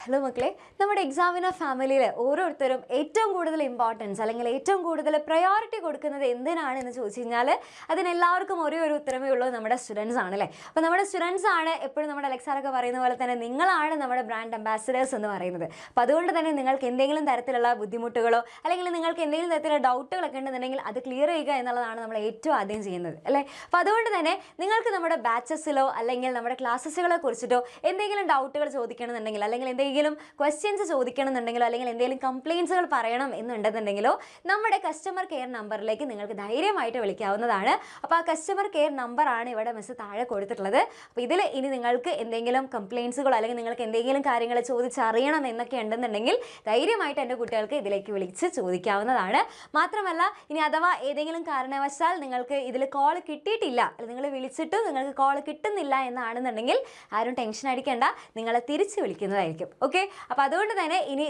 Hello മക്കളെ, നമ്മുടെ examiner ഫാമിലിയിൽ ഓരോരുത്തരും ഏറ്റവും കൂടുതൽ ഇമ്പോർട്ടൻസ് അല്ലെങ്കിൽ ഏറ്റവും കൂടുതൽ പ്രയോറിറ്റി കൊടുക്കുന്നത് എന്തിനാണെന്ന് ചോദിച്ചു കഴിഞ്ഞാൽ അതിനെല്ലാവർക്കും ഒരേ ഒരു ഉത്തരമേ ഉള്ളൂ, നമ്മുടെ സ്റ്റുഡൻസ് ആണല്ലേ. അപ്പോൾ നമ്മുടെ സ്റ്റുഡൻസ് ആണ് എപ്പോഴും നമ്മുടെ അലക്സാറൊക്കെ പറയുന്ന പോലെ തന്നെ നിങ്ങളാണ് നമ്മുടെ ബ്രാൻഡ് അംബാസിഡേഴ്സ് എന്ന് പറയുന്നത്. അപ്പോൾ അതുകൊണ്ട് തന്നെ നിങ്ങൾക്ക് എന്തെങ്കിലും തരത്തിലുള്ള ബുദ്ധിമുട്ടുകളോ അല്ലെങ്കിൽ നിങ്ങൾക്ക് എന്തെങ്കിലും തരത്തിലുള്ള ഡൗട്ടുകളൊക്കെ ഉണ്ടെന്നുണ്ടെങ്കിൽ അത് ക്ലിയർ ചെയ്യുക എന്നുള്ളതാണ് നമ്മൾ ഏറ്റവും ആദ്യം ചെയ്യുന്നത് അല്ലേ. അപ്പോൾ അതുകൊണ്ട് തന്നെ നിങ്ങൾക്ക് നമ്മുടെ ബാച്ചസിലോ അല്ലെങ്കിൽ നമ്മുടെ ക്ലാസ്സസുകളെ കുറിച്ചിട്ടോ എന്തെങ്കിലും ഡൗട്ടുകൾ ചോദിക്കണമെന്നുണ്ടെങ്കിൽ അല്ലെങ്കിൽ എന്തെങ്കിലും ക്വസ്റ്റ്യൻസ് ചോദിക്കണമെന്നുണ്ടെങ്കിലോ അല്ലെങ്കിൽ എന്തെങ്കിലും കംപ്ലയിൻസുകൾ പറയണം എന്നുണ്ടെന്നുണ്ടെങ്കിലോ നമ്മുടെ കസ്റ്റമർ കെയർ നമ്പറിലേക്ക് നിങ്ങൾക്ക് ധൈര്യമായിട്ട് വിളിക്കാവുന്നതാണ്. അപ്പോൾ ആ കസ്റ്റമർ കെയർ നമ്പറാണ് ഇവിടെ മിസ് താഴെ കൊടുത്തിട്ടുള്ളത്. അപ്പോൾ ഇതിൽ ഇനി നിങ്ങൾക്ക് എന്തെങ്കിലും കംപ്ലയിൻസുകളോ അല്ലെങ്കിൽ നിങ്ങൾക്ക് എന്തെങ്കിലും കാര്യങ്ങൾ ചോദിച്ചറിയണം എന്നൊക്കെ ഉണ്ടെന്നുണ്ടെങ്കിൽ ധൈര്യമായിട്ട് എൻ്റെ കുട്ടികൾക്ക് ഇതിലേക്ക് വിളിച്ച് ചോദിക്കാവുന്നതാണ്. മാത്രമല്ല ഇനി അഥവാ ഏതെങ്കിലും കാരണവശാൽ നിങ്ങൾക്ക് ഇതിൽ കോൾ കിട്ടിയിട്ടില്ല, അല്ലെങ്കിൽ നിങ്ങൾ വിളിച്ചിട്ടും നിങ്ങൾക്ക് കോൾ കിട്ടുന്നില്ല എന്നാണെന്നുണ്ടെങ്കിൽ ആരും ടെൻഷൻ അടിക്കേണ്ട, നിങ്ങളെ തിരിച്ച് വിളിക്കുന്നതായിരിക്കും. ഓക്കെ, അപ്പോൾ അതുകൊണ്ട് തന്നെ ഇനി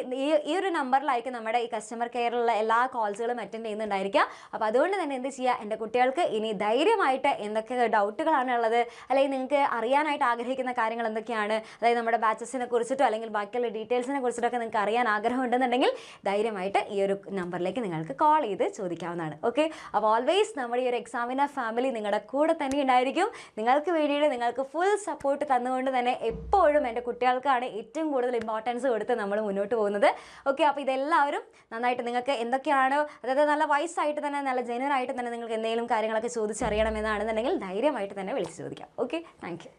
ഈ ഒരു നമ്പറിലായിരിക്കും നമ്മുടെ ഈ കസ്റ്റമർ കെയറിലുള്ള എല്ലാ കോൾസുകളും അറ്റൻഡ് ചെയ്യുന്നുണ്ടായിരിക്കുക. അപ്പോൾ അതുകൊണ്ട് തന്നെ എന്ത് ചെയ്യുക, എൻ്റെ കുട്ടികൾക്ക് ഇനി ധൈര്യമായിട്ട് എന്തൊക്കെ ഡൗട്ടുകളാണ് ഉള്ളത് അല്ലെങ്കിൽ നിങ്ങൾക്ക് അറിയാനായിട്ട് ആഗ്രഹിക്കുന്ന കാര്യങ്ങൾ എന്തൊക്കെയാണ്, അതായത് നമ്മുടെ ബാച്ചസിനെ കുറിച്ചിട്ടോ അല്ലെങ്കിൽ ബാക്കിയുള്ള ഡീറ്റെയിൽസിനെ കുറിച്ചിട്ടൊക്കെ നിങ്ങൾക്ക് അറിയാൻ ആഗ്രഹം ഉണ്ടെന്നുണ്ടെങ്കിൽ ധൈര്യമായിട്ട് ഈ ഒരു നമ്പറിലേക്ക് നിങ്ങൾക്ക് കോൾ ചെയ്ത് ചോദിക്കാവുന്നതാണ്. ഓക്കെ, അപ്പോൾ ഓൾവേസ് നമ്മുടെ ഈ ഒരു എക്സാമിനർ ഫാമിലി നിങ്ങളുടെ കൂടെ തന്നെ ഉണ്ടായിരിക്കും. നിങ്ങൾക്ക് വേണ്ടിയിട്ട് നിങ്ങൾക്ക് ഫുൾ സപ്പോർട്ട് തന്നുകൊണ്ട് തന്നെ എപ്പോഴും എൻ്റെ കുട്ടികൾക്കാണ് ഏറ്റവും കൂടുതൽ ഇമ്പോർട്ടൻസ് കൊടുത്ത് നമ്മൾ മുന്നോട്ട് പോകുന്നത്. ഓക്കെ, അപ്പോൾ ഇതെല്ലാവരും നന്നായിട്ട് നിങ്ങൾക്ക് എന്തൊക്കെയാണോ, അതായത് നല്ല വയസ്സായിട്ട് തന്നെ നല്ല ജെന്യുവൻ ആയിട്ട് തന്നെ നിങ്ങൾക്ക് എന്തെങ്കിലും കാര്യങ്ങളൊക്കെ ചോദിച്ചറിയണമെന്നാണെന്നുണ്ടെങ്കിൽ ധൈര്യമായിട്ട് തന്നെ വിളിച്ച് ചോദിക്കാം. Okay, thank you.